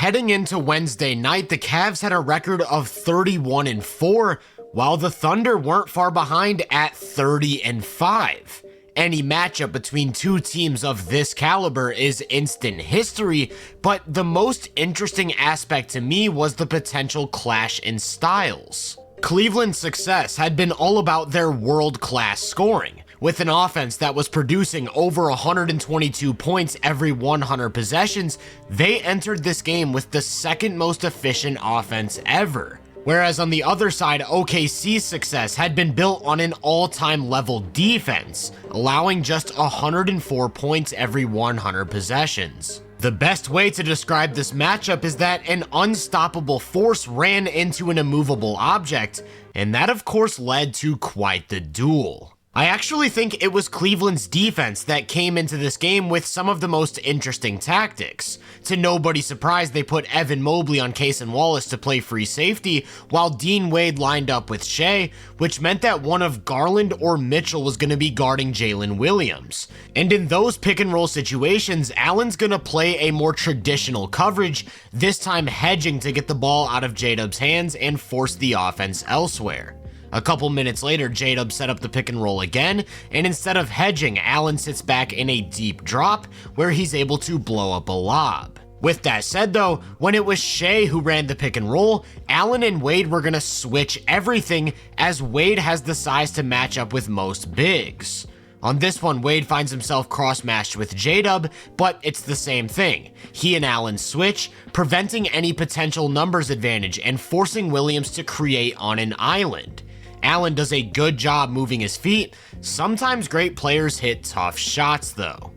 Heading into Wednesday night, the Cavs had a record of 31-4, while the Thunder weren't far behind at 30-5. Any matchup between two teams of this caliber is instant history, but the most interesting aspect to me was the potential clash in styles. Cleveland's success had been all about their world-class scoring. With an offense that was producing over 122 points every 100 possessions, they entered this game with the second most efficient offense ever. Whereas on the other side, OKC's success had been built on an all-time level defense, allowing just 104 points every 100 possessions. The best way to describe this matchup is that an unstoppable force ran into an immovable object, and that of course led to quite the duel. I actually think it was Cleveland's defense that came into this game with some of the most interesting tactics. To nobody's surprise, they put Evan Mobley on Cason Wallace to play free safety, while Dean Wade lined up with Shea, which meant that one of Garland or Mitchell was going to be guarding Jalen Williams. And in those pick and roll situations, Allen's going to play a more traditional coverage, this time hedging to get the ball out of J-Dub's hands and force the offense elsewhere. A couple minutes later, J-Dub set up the pick and roll again, and instead of hedging, Allen sits back in a deep drop where he's able to blow up a lob. With that said though, when it was Shea who ran the pick and roll, Allen and Wade were gonna switch everything as Wade has the size to match up with most bigs. On this one, Wade finds himself cross-matched with J-Dub, but it's the same thing. He and Allen switch, preventing any potential numbers advantage and forcing Williams to create on an island. Allen does a good job moving his feet. Sometimes great players hit tough shots though.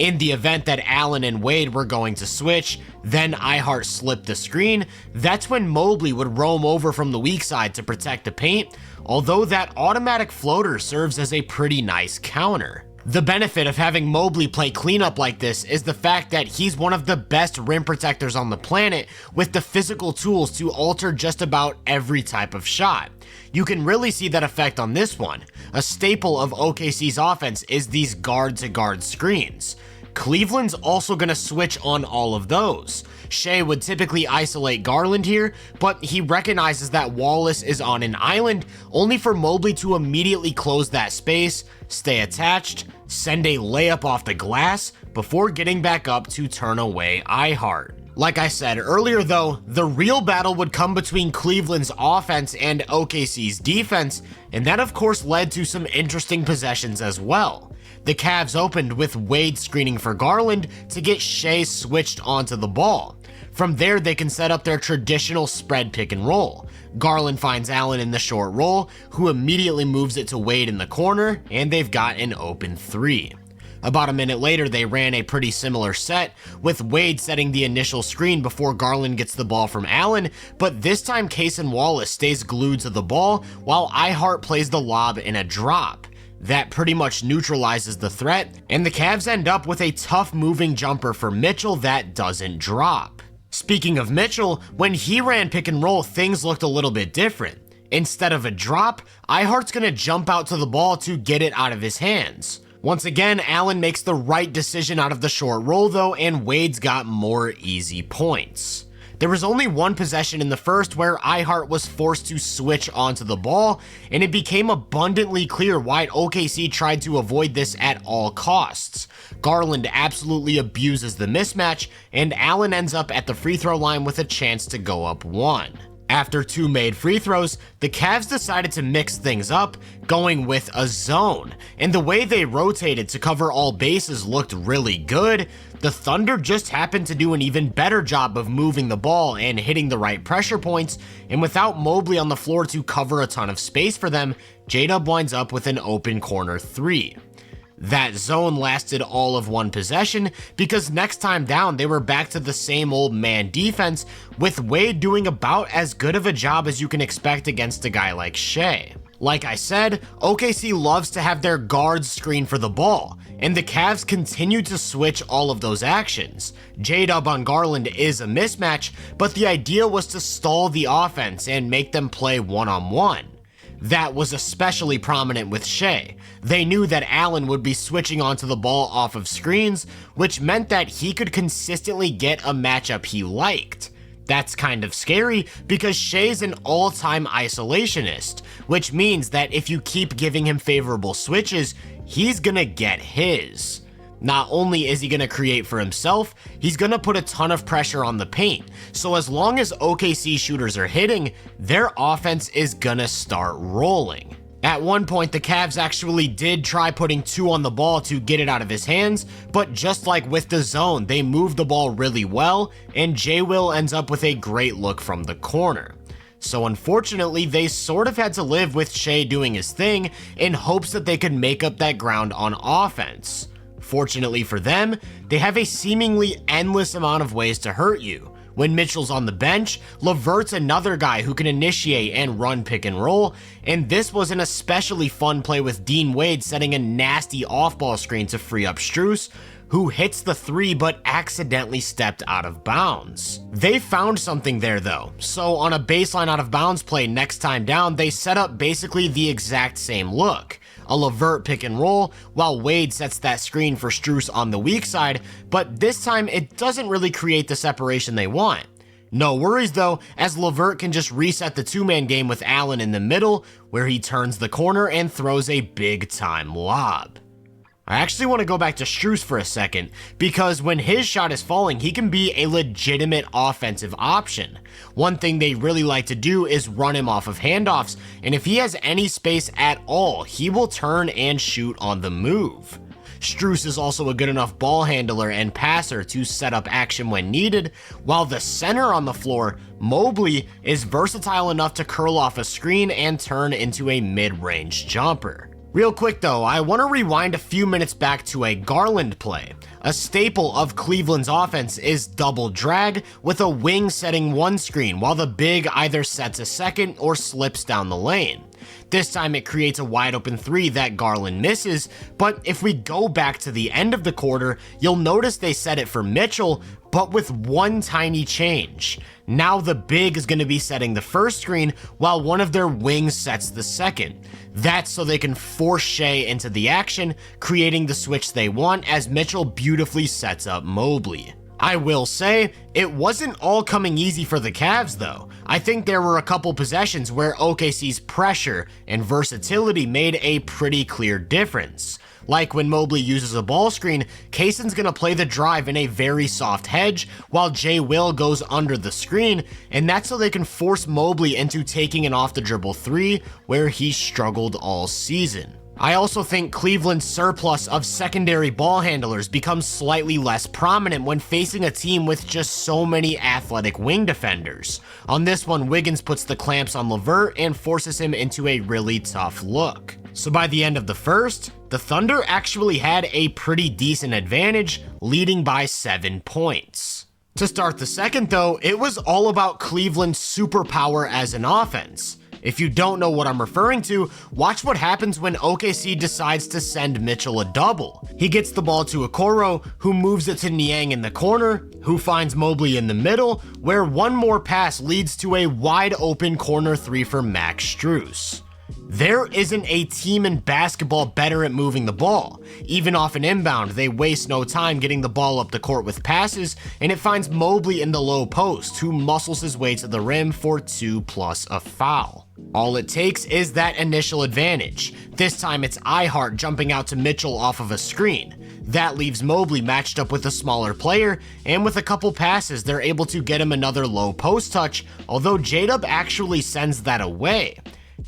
In the event that Allen and Wade were going to switch, then iHeart slipped the screen, that's when Mobley would roam over from the weak side to protect the paint, although that automatic floater serves as a pretty nice counter. The benefit of having Mobley play cleanup like this is the fact that he's one of the best rim protectors on the planet with the physical tools to alter just about every type of shot. You can really see that effect on this one. A staple of OKC's offense is these guard-to-guard screens. Cleveland's also going to switch on all of those. Shea would typically isolate Garland here, but he recognizes that Wallace is on an island, only for Mobley to immediately close that space, stay attached, send a layup off the glass, before getting back up to turn away iHeart. Like I said earlier though, the real battle would come between Cleveland's offense and OKC's defense, and that of course led to some interesting possessions as well. The Cavs opened with Wade screening for Garland to get Shea switched onto the ball. From there, they can set up their traditional spread pick and roll. Garland finds Allen in the short roll, who immediately moves it to Wade in the corner, and they've got an open three. About a minute later, they ran a pretty similar set, with Wade setting the initial screen before Garland gets the ball from Allen, but this time Cason Wallace stays glued to the ball while iHeart plays the lob in a drop. That pretty much neutralizes the threat, and the Cavs end up with a tough moving jumper for Mitchell that doesn't drop. Speaking of Mitchell, when he ran pick and roll, things looked a little bit different. Instead of a drop, iHeart's gonna jump out to the ball to get it out of his hands. Once again, Allen makes the right decision out of the short roll though, and Wade's got more easy points. There was only one possession in the first where iHeart was forced to switch onto the ball, and it became abundantly clear why OKC tried to avoid this at all costs. Garland absolutely abuses the mismatch, and Allen ends up at the free throw line with a chance to go up one. After two made free throws, the Cavs decided to mix things up, going with a zone, and the way they rotated to cover all bases looked really good. The Thunder just happened to do an even better job of moving the ball and hitting the right pressure points, and without Mobley on the floor to cover a ton of space for them, J-Dub winds up with an open corner three. That zone lasted all of one possession because next time down they were back to the same old man defense, with Wade doing about as good of a job as you can expect against a guy like Shea. Like I said, OKC loves to have their guards screen for the ball, and the Cavs continue to switch all of those actions. J-Dub on Garland is a mismatch, but the idea was to stall the offense and make them play one-on-one. That was especially prominent with Shea. They knew that Allen would be switching onto the ball off of screens, which meant that he could consistently get a matchup he liked. That's kind of scary because Shea's an all-time isolationist, which means that if you keep giving him favorable switches, he's gonna get his. Not only is he gonna create for himself, he's gonna put a ton of pressure on the paint, so as long as OKC shooters are hitting, their offense is gonna start rolling. At one point, the Cavs actually did try putting 2 on the ball to get it out of his hands, but just like with the zone, they moved the ball really well, and J-Will ends up with a great look from the corner. So unfortunately, they sort of had to live with Shea doing his thing in hopes that they could make up that ground on offense. Fortunately for them, they have a seemingly endless amount of ways to hurt you. When Mitchell's on the bench, LeVert's another guy who can initiate and run pick and roll, and this was an especially fun play with Dean Wade setting a nasty off-ball screen to free up Strus, who hits the 3 but accidentally stepped out of bounds. They found something there though, so on a baseline out of bounds play next time down, they set up basically the exact same look. A LeVert pick and roll, while Wade sets that screen for Strus on the weak side, but this time it doesn't really create the separation they want. No worries though, as LeVert can just reset the 2-man game with Allen in the middle, where he turns the corner and throws a big time lob. I actually want to go back to Strus for a second, because when his shot is falling, he can be a legitimate offensive option. One thing they really like to do is run him off of handoffs, and if he has any space at all, he will turn and shoot on the move. Strus is also a good enough ball handler and passer to set up action when needed, while the center on the floor, Mobley, is versatile enough to curl off a screen and turn into a mid-range jumper. Real quick though, I want to rewind a few minutes back to a Garland play. A staple of Cleveland's offense is double drag, with a wing setting one screen while the big either sets a second or slips down the lane. This time it creates a wide open 3 that Garland misses, but if we go back to the end of the quarter, you'll notice they set it for Mitchell, but with one tiny change. Now the big is going to be setting the first screen while one of their wings sets the second. That's so they can force Shea into the action, creating the switch they want as Mitchell beautifully sets up Mobley. I will say, it wasn't all coming easy for the Cavs though. I think there were a couple possessions where OKC's pressure and versatility made a pretty clear difference. Like when Mobley uses a ball screen, Kayson's gonna play the drive in a very soft hedge, while J-Will goes under the screen, and that's so they can force Mobley into taking an off the dribble 3, where he struggled all season. I also think Cleveland's surplus of secondary ball handlers becomes slightly less prominent when facing a team with just so many athletic wing defenders. On this one, Wiggins puts the clamps on LeVert and forces him into a really tough look. So by the end of the first, the Thunder actually had a pretty decent advantage, leading by 7 points. To start the second though, it was all about Cleveland's superpower as an offense. If you don't know what I'm referring to, watch what happens when OKC decides to send Mitchell a double. He gets the ball to Okoro, who moves it to Niang in the corner, who finds Mobley in the middle, where one more pass leads to a wide open corner 3 for Max Strus. There isn't a team in basketball better at moving the ball. Even off an inbound, they waste no time getting the ball up the court with passes, and it finds Mobley in the low post, who muscles his way to the rim for 2 plus a foul. All it takes is that initial advantage. This time it's Ihart jumping out to Mitchell off of a screen. That leaves Mobley matched up with a smaller player, and with a couple passes they're able to get him another low post touch, although J-Dub actually sends that away.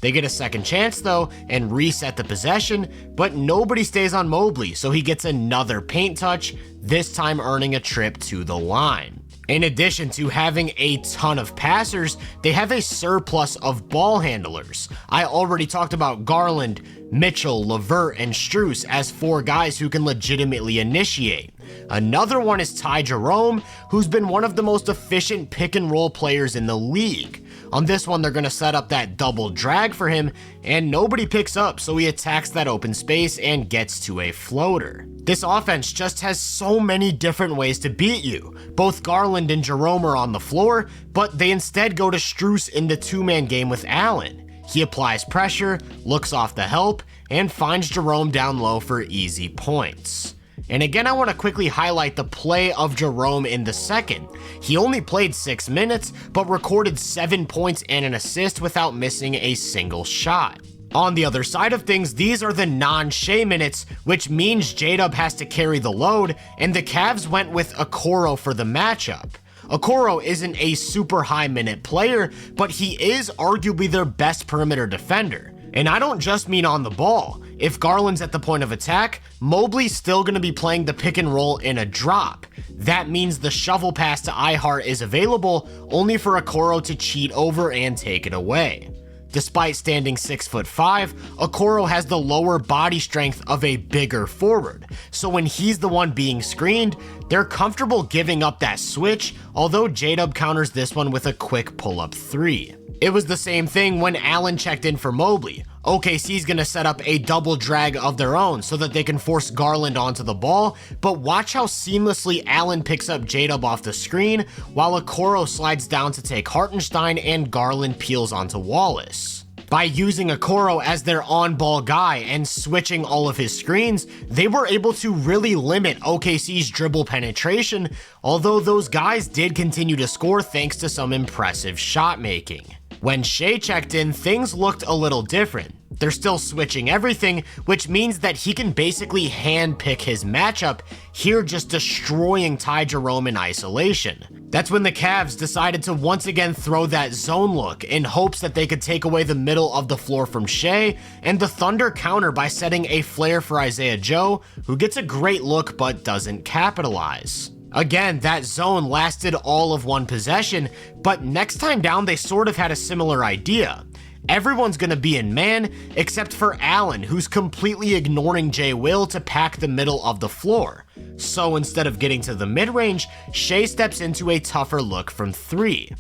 They get a second chance though and reset the possession, but nobody stays on Mobley, so he gets another paint touch, this time earning a trip to the line. In addition to having a ton of passers, they have a surplus of ball handlers. I already talked about Garland, Mitchell, LeVert, and Strus as 4 guys who can legitimately initiate. Another one is Ty Jerome, who's been one of the most efficient pick and roll players in the league. On this one, they're going to set up that double drag for him, and nobody picks up, so he attacks that open space and gets to a floater. This offense just has so many different ways to beat you. Both Garland and Jerome are on the floor, but they instead go to Strus in the 2-man game with Allen. He applies pressure, looks off the help, and finds Jerome down low for easy points. And again, I want to quickly highlight the play of Jerome in the second. He only played 6 minutes, but recorded 7 points and an assist without missing a single shot. On the other side of things, these are the non-Shea minutes, which means J-Dub has to carry the load, and the Cavs went with Okoro for the matchup. Okoro isn't a super high minute player, but he is arguably their best perimeter defender. And I don't just mean on the ball. If Garland's at the point of attack, Mobley's still going to be playing the pick and roll in a drop. That means the shovel pass to Ihart is available, only for Okoro to cheat over and take it away. Despite standing 6'5", Okoro has the lower body strength of a bigger forward, so when he's the one being screened, they're comfortable giving up that switch, although J-Dub counters this one with a quick pull-up 3. It was the same thing when Allen checked in for Mobley. OKC's gonna set up a double drag of their own so that they can force Garland onto the ball, but watch how seamlessly Allen picks up J-Dub off the screen, while Okoro slides down to take Hartenstein and Garland peels onto Wallace. By using Okoro as their on-ball guy and switching all of his screens, they were able to really limit OKC's dribble penetration, although those guys did continue to score thanks to some impressive shot making. When Shea checked in, things looked a little different. They're still switching everything, which means that he can basically handpick his matchup, here just destroying Ty Jerome in isolation. That's when the Cavs decided to once again throw that zone look in hopes that they could take away the middle of the floor from Shea, and the Thunder counter by setting a flare for Isaiah Joe, who gets a great look but doesn't capitalize. Again, that zone lasted all of one possession, but next time down they sort of had a similar idea. Everyone's gonna be in man, except for Allen, who's completely ignoring Jay Will to pack the middle of the floor. So instead of getting to the mid-range, Shea steps into a tougher look from 3.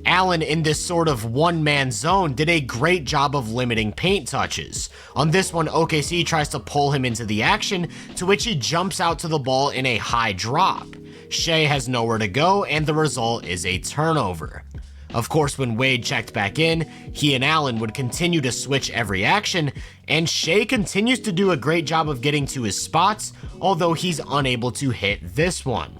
Allen in this sort of one-man zone did a great job of limiting paint touches. On this one, OKC tries to pull him into the action, to which he jumps out to the ball in a high drop. Shea has nowhere to go, and the result is a turnover. Of course, when Wade checked back in, he and Allen would continue to switch every action, and Shea continues to do a great job of getting to his spots, although he's unable to hit this one.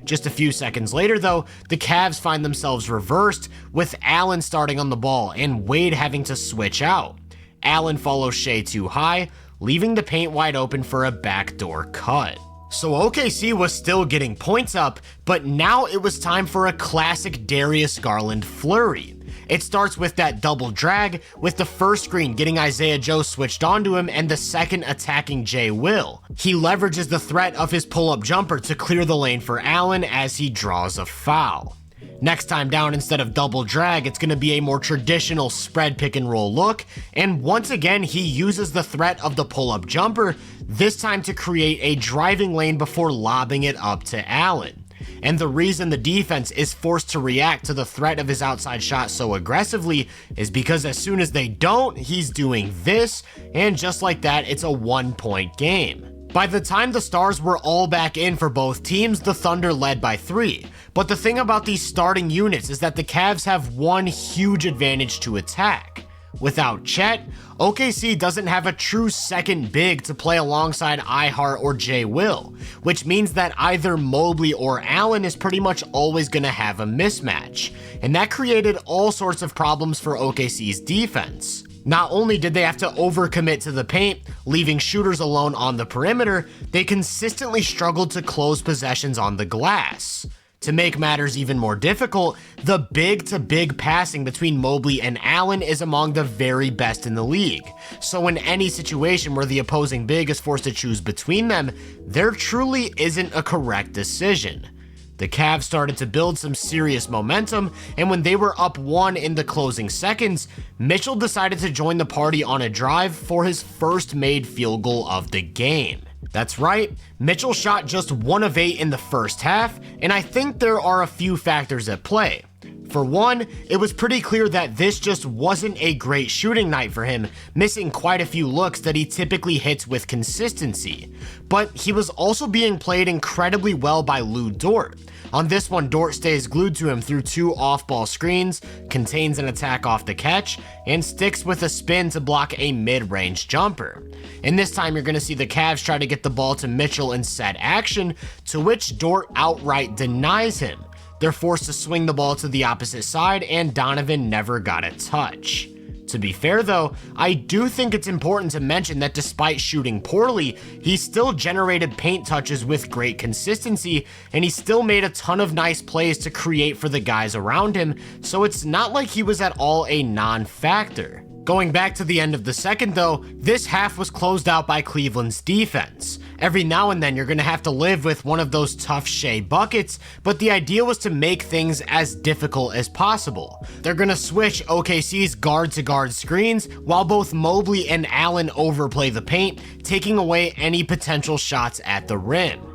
Just a few seconds later though, the Cavs find themselves reversed, with Allen starting on the ball and Wade having to switch out. Allen follows Shea too high, leaving the paint wide open for a backdoor cut. So OKC was still getting points up, but now it was time for a classic Darius Garland flurry. It starts with that double drag, with the first screen getting Isaiah Joe switched onto him and the second attacking Jay Will. He leverages the threat of his pull-up jumper to clear the lane for Allen as he draws a foul. Next time down, instead of double drag, it's going to be a more traditional spread pick and roll look, and once again he uses the threat of the pull-up jumper, this time to create a driving lane before lobbing it up to Allen. And the reason the defense is forced to react to the threat of his outside shot so aggressively is because as soon as they don't, he's doing this, and just like that, it's a 1-point game. By the time the stars were all back in for both teams, the Thunder led by 3. But the thing about these starting units is that the Cavs have one huge advantage to attack. Without Chet, OKC doesn't have a true second big to play alongside Ihart or Jay Will, which means that either Mobley or Allen is pretty much always going to have a mismatch, and that created all sorts of problems for OKC's defense. Not only did they have to overcommit to the paint, leaving shooters alone on the perimeter, they consistently struggled to close possessions on the glass. To make matters even more difficult, the big-to-big passing between Mobley and Allen is among the very best in the league. So in any situation where the opposing big is forced to choose between them, there truly isn't a correct decision. The Cavs started to build some serious momentum, and when they were up 1 in the closing seconds, Mitchell decided to join the party on a drive for his first made field goal of the game. That's right, Mitchell shot just 1 of 8 in the first half, and I think there are a few factors at play. For one, it was pretty clear that this just wasn't a great shooting night for him, missing quite a few looks that he typically hits with consistency. But he was also being played incredibly well by Lou Dort. On this one, Dort stays glued to him through 2 off-ball screens, contains an attack off the catch, and sticks with a spin to block a mid-range jumper. And this time you're going to see the Cavs try to get the ball to Mitchell in set action, to which Dort outright denies him. They're forced to swing the ball to the opposite side, and Donovan never got a touch. To be fair though, I do think it's important to mention that despite shooting poorly, he still generated paint touches with great consistency, and he still made a ton of nice plays to create for the guys around him, so it's not like he was at all a non-factor. Going back to the end of the second though, this half was closed out by Cleveland's defense. Every now and then you're going to have to live with one of those tough Shea buckets, but the idea was to make things as difficult as possible. They're going to switch OKC's guard-to-guard screens while both Mobley and Allen overplay the paint, taking away any potential shots at the rim.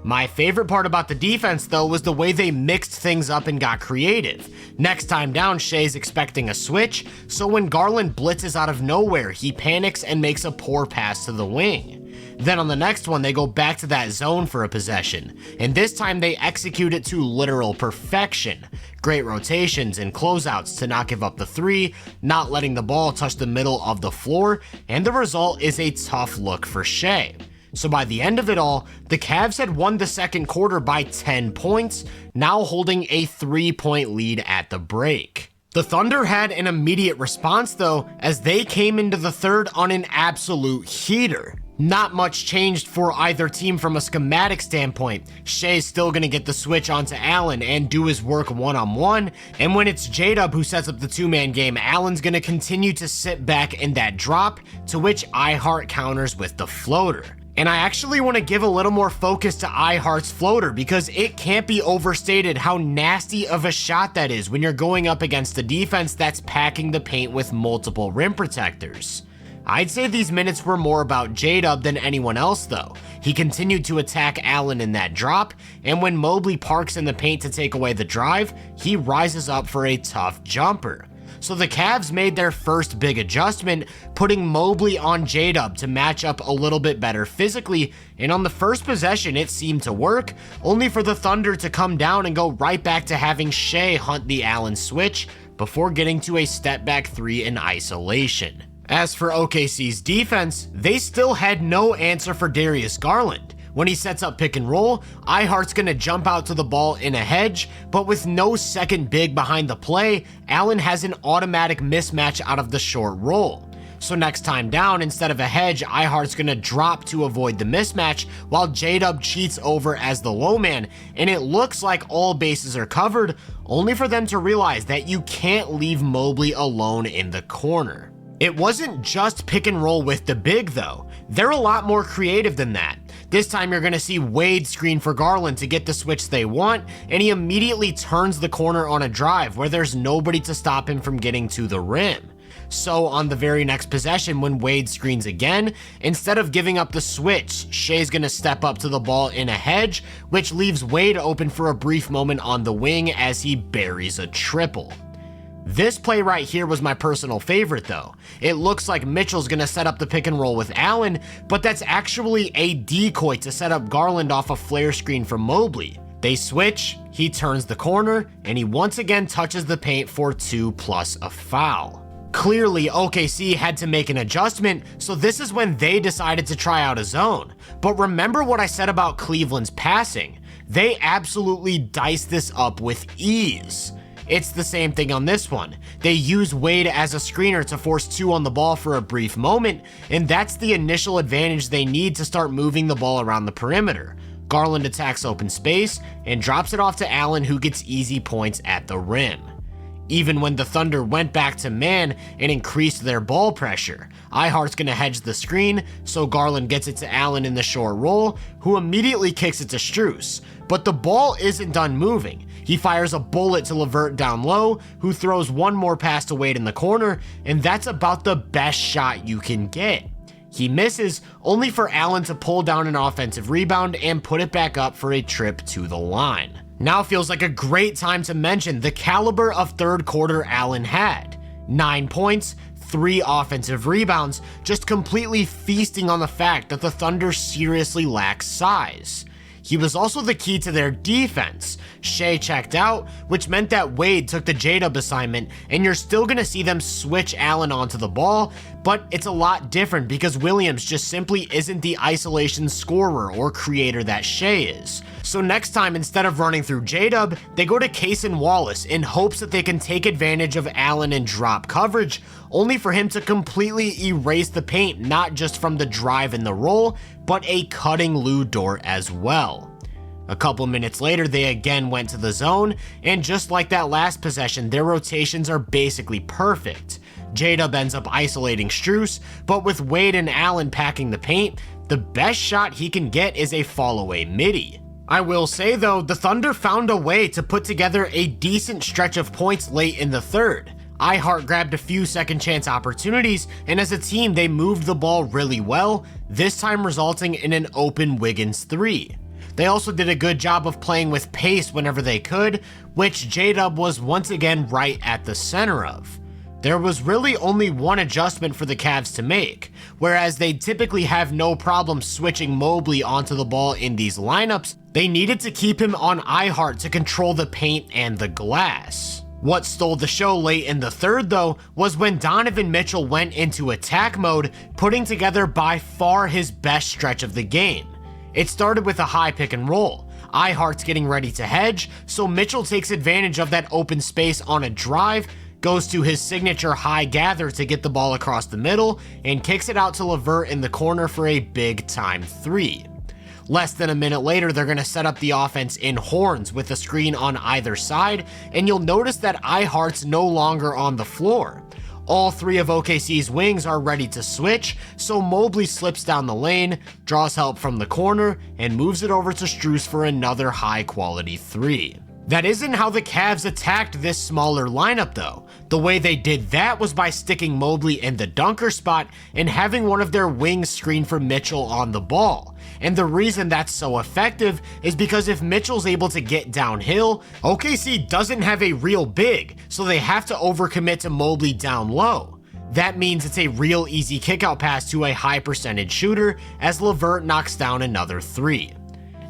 My favorite part about the defense though was the way they mixed things up and got creative. Next time down, Shea's expecting a switch, so when Garland blitzes out of nowhere, he panics and makes a poor pass to the wing. Then on the next one, they go back to that zone for a possession, and this time they execute it to literal perfection. Great rotations and closeouts to not give up the 3, not letting the ball touch the middle of the floor, and the result is a tough look for Shea. So by the end of it all, the Cavs had won the second quarter by 10 points, now holding a 3-point lead at the break. The Thunder had an immediate response though, as they came into the third on an absolute heater. Not much changed for either team from a schematic standpoint. Shea's still going to get the switch onto Allen and do his work one-on-one, and when it's J-Dub who sets up the 2-man game, Allen's going to continue to sit back in that drop, to which iHeart counters with the floater. And I actually want to give a little more focus to iHeart's floater because it can't be overstated how nasty of a shot that is when you're going up against a defense that's packing the paint with multiple rim protectors. I'd say these minutes were more about J-Dub than anyone else though. He continued to attack Allen in that drop, and when Mobley parks in the paint to take away the drive, he rises up for a tough jumper. So the Cavs made their first big adjustment, putting Mobley on J-Dub to match up a little bit better physically, and on the first possession it seemed to work, only for the Thunder to come down and go right back to having Shea hunt the Allen switch before getting to a step back 3 in isolation. As for OKC's defense, they still had no answer for Darius Garland. When he sets up pick and roll, iHeart's gonna jump out to the ball in a hedge, but with no second big behind the play, Allen has an automatic mismatch out of the short roll. So next time down, instead of a hedge, iHeart's gonna drop to avoid the mismatch while J-Dub cheats over as the low man, and it looks like all bases are covered, only for them to realize that you can't leave Mobley alone in the corner. It wasn't just pick and roll with the big though. They're a lot more creative than that. This time you're going to see Wade screen for Garland to get the switch they want, and he immediately turns the corner on a drive where there's nobody to stop him from getting to the rim. So on the very next possession when Wade screens again, instead of giving up the switch, Shea's going to step up to the ball in a hedge, which leaves Wade open for a brief moment on the wing as he buries a triple. This play right here was my personal favorite though. It looks like Mitchell's gonna set up the pick and roll with Allen, but that's actually a decoy to set up Garland off a flare screen from Mobley. They switch, he turns the corner, and he once again touches the paint for 2 plus a foul. Clearly, OKC had to make an adjustment, so this is when they decided to try out a zone. But remember what I said about Cleveland's passing. They absolutely diced this up with ease. It's the same thing on this one. They use Wade as a screener to force 2 on the ball for a brief moment, and that's the initial advantage they need to start moving the ball around the perimeter. Garland attacks open space and drops it off to Allen, who gets easy points at the rim. Even when the Thunder went back to man and increased their ball pressure, iHeart's gonna hedge the screen, so Garland gets it to Allen in the short roll, who immediately kicks it to Strus. But the ball isn't done moving. He fires a bullet to LeVert down low, who throws one more pass to Wade in the corner, and that's about the best shot you can get. He misses, only for Allen to pull down an offensive rebound and put it back up for a trip to the line. Now feels like a great time to mention the caliber of third quarter Allen had. 9 points, 3 offensive rebounds, just completely feasting on the fact that the Thunder seriously lacks size. He was also the key to their defense. Shea checked out, which meant that Wade took the J-Dub assignment, and you're still going to see them switch Allen onto the ball, but it's a lot different because Williams just simply isn't the isolation scorer or creator that Shea is. So next time, instead of running through J-Dub, they go to Case and Wallace in hopes that they can take advantage of Allen and drop coverage, only for him to completely erase the paint, not just from the drive and the roll, but a cutting Lou Dort as well. A couple minutes later, they again went to the zone, and just like that last possession, their rotations are basically perfect. J-Dub ends up isolating Strus, but with Wade and Allen packing the paint, the best shot he can get is a fall-away midi. I will say though, the Thunder found a way to put together a decent stretch of points late in the third. iHeart grabbed a few second chance opportunities, and as a team they moved the ball really well, this time resulting in an open Wiggins 3. They also did a good job of playing with pace whenever they could, which J-Dub was once again right at the center of. There was really only one adjustment for the Cavs to make, whereas they typically have no problem switching Mobley onto the ball in these lineups, they needed to keep him on iHeart to control the paint and the glass. What stole the show late in the third though was when Donovan Mitchell went into attack mode, putting together by far his best stretch of the game. It started with a high pick and roll. iHeart's getting ready to hedge, so Mitchell takes advantage of that open space on a drive, goes to his signature high gather to get the ball across the middle, and kicks it out to LeVert in the corner for a big time 3. Less than a minute later, they're going to set up the offense in horns with a screen on either side, and you'll notice that iHeart's no longer on the floor. All three of OKC's wings are ready to switch, so Mobley slips down the lane, draws help from the corner, and moves it over to Strus for another high-quality 3. That isn't how the Cavs attacked this smaller lineup though. The way they did that was by sticking Mobley in the dunker spot and having one of their wings screen for Mitchell on the ball. And the reason that's so effective is because if Mitchell's able to get downhill, OKC doesn't have a real big, so they have to overcommit to Mobley down low. That means it's a real easy kickout pass to a high percentage shooter as LeVert knocks down another 3.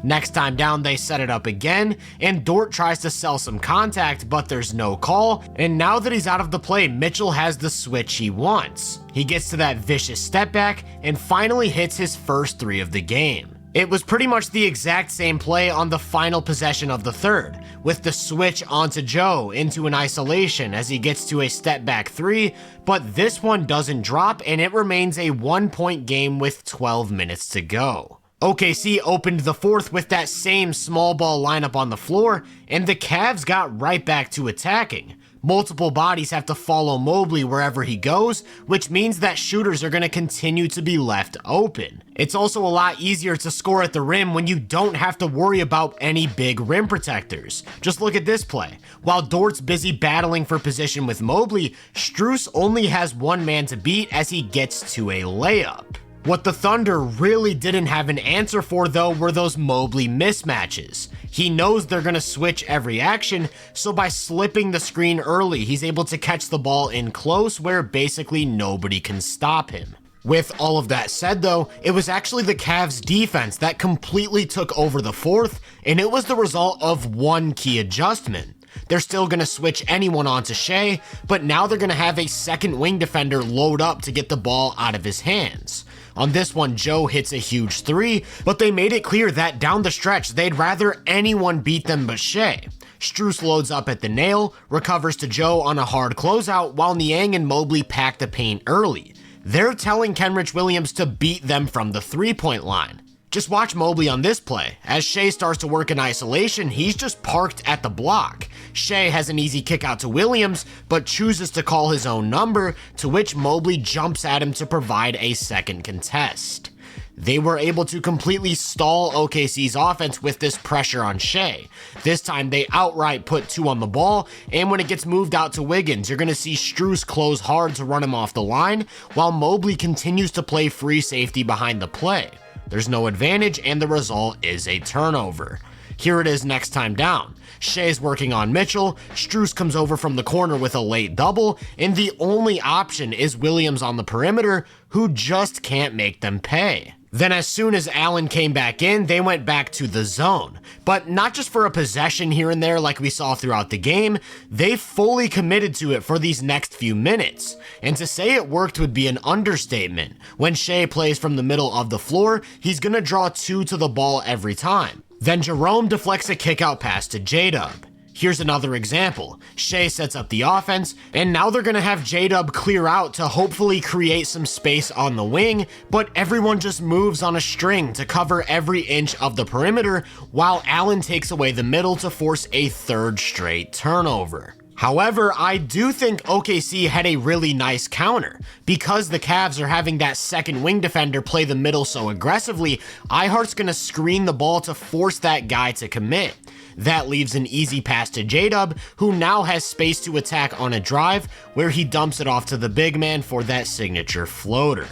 Next time down, they set it up again, and Dort tries to sell some contact, but there's no call, and now that he's out of the play, Mitchell has the switch he wants. He gets to that vicious step back, and finally hits his first 3 of the game. It was pretty much the exact same play on the final possession of the third, with the switch onto Joe into an isolation as he gets to a step back 3, but this one doesn't drop, and it remains a 1-point game with 12 minutes to go. OKC opened the fourth with that same small ball lineup on the floor, and the Cavs got right back to attacking. Multiple bodies have to follow Mobley wherever he goes, which means that shooters are going to continue to be left open. It's also a lot easier to score at the rim when you don't have to worry about any big rim protectors. Just look at this play. While Dort's busy battling for position with Mobley, Strus only has one man to beat as he gets to a layup. What the Thunder really didn't have an answer for though were those Mobley mismatches. He knows they're going to switch every action, so by slipping the screen early, he's able to catch the ball in close where basically nobody can stop him. With all of that said though, it was actually the Cavs defense that completely took over the fourth, and it was the result of one key adjustment. They're still going to switch anyone onto Shea, but now they're going to have a second wing defender load up to get the ball out of his hands. On this one, Joe hits a huge 3, but they made it clear that down the stretch, they'd rather anyone beat them but Shea. Strus loads up at the nail, recovers to Joe on a hard closeout, while Niang and Mobley pack the paint early. They're telling Kenrich Williams to beat them from the 3-point line. Just watch Mobley on this play. As Shea starts to work in isolation, he's just parked at the block. Shea has an easy kick out to Williams, but chooses to call his own number, to which Mobley jumps at him to provide a second contest. They were able to completely stall OKC's offense with this pressure on Shea. This time they outright put 2 on the ball, and when it gets moved out to Wiggins, you're going to see Strus close hard to run him off the line, while Mobley continues to play free safety behind the play. There's no advantage, and the result is a turnover. Here it is next time down. Shea's working on Mitchell, Strus comes over from the corner with a late double, and the only option is Williams on the perimeter, who just can't make them pay. Then as soon as Allen came back in, they went back to the zone. But not just for a possession here and there like we saw throughout the game, they fully committed to it for these next few minutes. And to say it worked would be an understatement. When Shea plays from the middle of the floor, he's gonna draw 2 to the ball every time. Then Jerome deflects a kickout pass to J-Dub. Here's another example. Shea sets up the offense, and now they're gonna have J-Dub clear out to hopefully create some space on the wing, but everyone just moves on a string to cover every inch of the perimeter, while Allen takes away the middle to force a 3rd straight turnover. However, I do think OKC had a really nice counter. Because the Cavs are having that second wing defender play the middle so aggressively, iHeart's gonna screen the ball to force that guy to commit. That leaves an easy pass to J-Dub, who now has space to attack on a drive, where he dumps it off to the big man for that signature floater.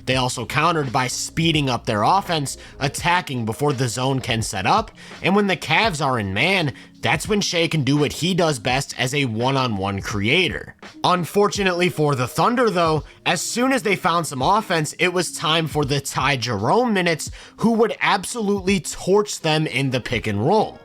They also countered by speeding up their offense, attacking before the zone can set up, and when the Cavs are in man, that's when Shea can do what he does best as a one-on-one creator. Unfortunately for the Thunder though, as soon as they found some offense, it was time for the Ty Jerome minutes, who would absolutely torch them in the pick and roll.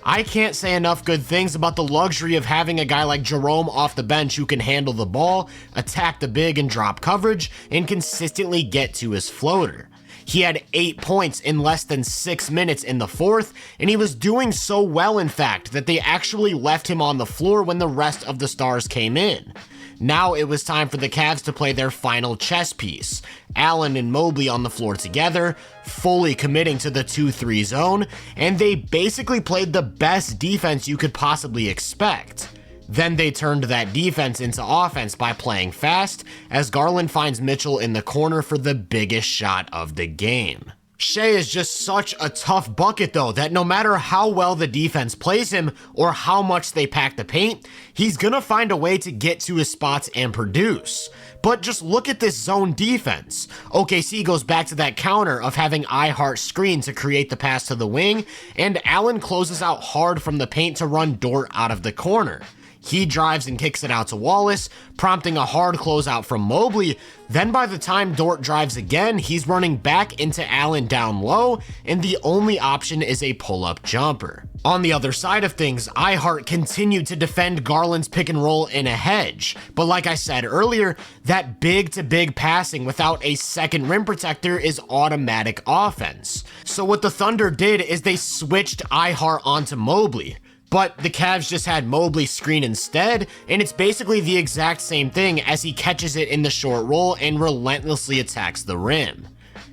I can't say enough good things about the luxury of having a guy like Jerome off the bench who can handle the ball, attack the big and drop coverage, and consistently get to his floater. He had 8 points in less than 6 minutes in the fourth, and he was doing so well in fact that they actually left him on the floor when the rest of the stars came in. Now it was time for the Cavs to play their final chess piece. Allen and Mobley on the floor together, fully committing to the 2-3 zone, and they basically played the best defense you could possibly expect. Then they turned that defense into offense by playing fast, as Garland finds Mitchell in the corner for the biggest shot of the game. Shea is just such a tough bucket though, that no matter how well the defense plays him or how much they pack the paint, he's gonna find a way to get to his spots and produce. But just look at this zone defense. OKC goes back to that counter of having iHeart screen to create the pass to the wing, and Allen closes out hard from the paint to run Dort out of the corner. He drives and kicks it out to Wallace, prompting a hard closeout from Mobley. Then by the time Dort drives again, he's running back into Allen down low, and the only option is a pull-up jumper. On the other side of things, iHeart continued to defend Garland's pick and roll in a hedge, but like I said earlier, that big-to-big passing without a second rim protector is automatic offense. So what the Thunder did is they switched iHeart onto Mobley. But the Cavs just had Mobley screen instead, and it's basically the exact same thing as he catches it in the short roll and relentlessly attacks the rim.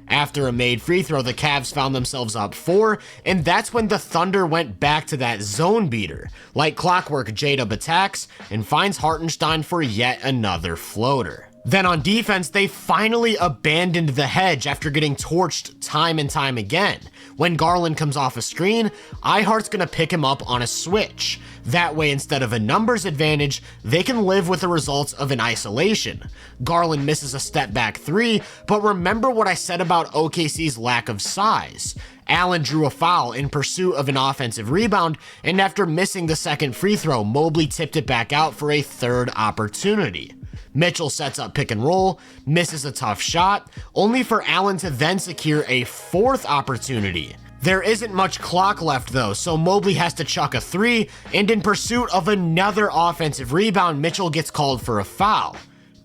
After a made free throw, the Cavs found themselves up 4, and that's when the Thunder went back to that zone beater. Like clockwork, J-Dub attacks and finds Hartenstein for yet another floater. Then on defense, they finally abandoned the hedge after getting torched time and time again. When Garland comes off a screen, iHeart's gonna pick him up on a switch. That way, instead of a numbers advantage, they can live with the results of an isolation. Garland misses a step back 3, but remember what I said about OKC's lack of size. Allen drew a foul in pursuit of an offensive rebound, and after missing the second free throw, Mobley tipped it back out for a third opportunity. Mitchell sets up pick and roll, misses a tough shot, only for Allen to then secure a fourth opportunity. There isn't much clock left though, so Mobley has to chuck a 3, and in pursuit of another offensive rebound, Mitchell gets called for a foul.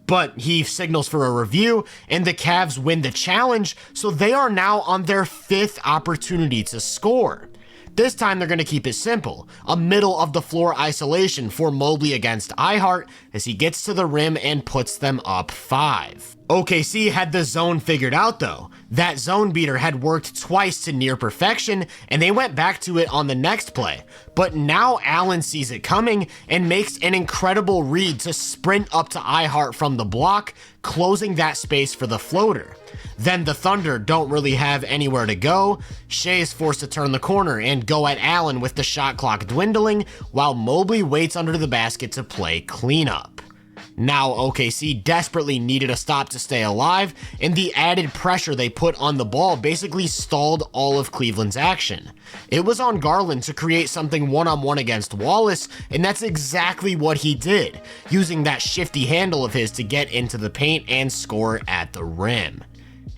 But he signals for a review, and the Cavs win the challenge, so they are now on their 5th opportunity to score. This time they're going to keep it simple, a middle of the floor isolation for Mobley against iHeart as he gets to the rim and puts them up 5. OKC had the zone figured out though. That zone beater had worked twice to near perfection, and they went back to it on the next play. But now Allen sees it coming and makes an incredible read to sprint up to iHeart from the block, closing that space for the floater. Then the Thunder don't really have anywhere to go. Shea is forced to turn the corner and go at Allen with the shot clock dwindling, while Mobley waits under the basket to play cleanup. Now OKC desperately needed a stop to stay alive, and the added pressure they put on the ball basically stalled all of Cleveland's action. It was on Garland to create something one-on-one against Wallace, and that's exactly what he did, using that shifty handle of his to get into the paint and score at the rim.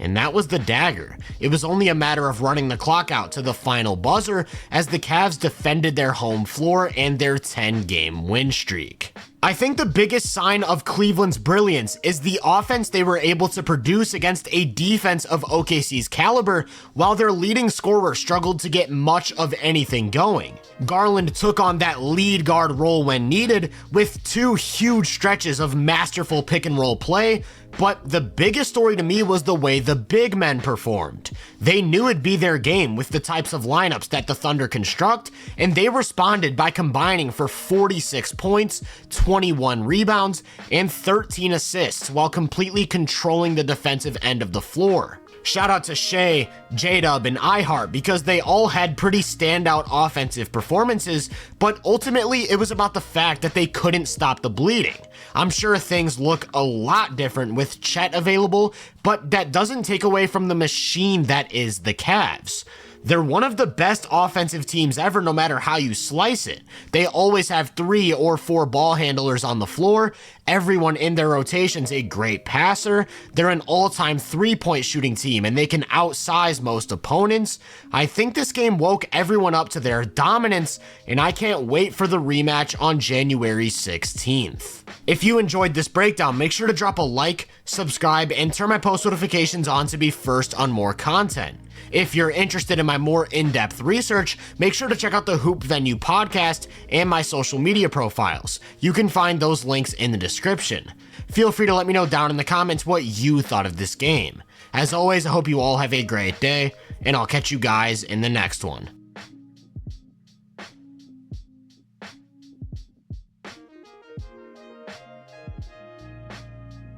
and that was the dagger. It was only a matter of running the clock out to the final buzzer as the Cavs defended their home floor and their 10-game win streak. I think the biggest sign of Cleveland's brilliance is the offense they were able to produce against a defense of OKC's caliber, while their leading scorer struggled to get much of anything going. Garland took on that lead guard role when needed, with 2 huge stretches of masterful pick and roll play, but the biggest story to me was the way the big men performed. They knew it'd be their game with the types of lineups that the Thunder construct, and they responded by combining for 46 points, 21 rebounds, and 13 assists while completely controlling the defensive end of the floor. Shout out to Shea, J-Dub, and iHeart because they all had pretty standout offensive performances, but ultimately it was about the fact that they couldn't stop the bleeding. I'm sure things look a lot different with Chet available, but that doesn't take away from the machine that is the Cavs. They're one of the best offensive teams ever, no matter how you slice it. They always have 3 or 4 ball handlers on the floor. Everyone in their rotation's a great passer. They're an all-time 3-point shooting team, and they can outsize most opponents. I think this game woke everyone up to their dominance, and I can't wait for the rematch on January 16th. If you enjoyed this breakdown, make sure to drop a like, subscribe, and turn my post notifications on to be first on more content. If you're interested in my more in-depth research, make sure to check out the Hoop Venue podcast and my social media profiles. You can find those links in the description. Feel free to let me know down in the comments what you thought of this game. As always, I hope you all have a great day, and I'll catch you guys in the next one.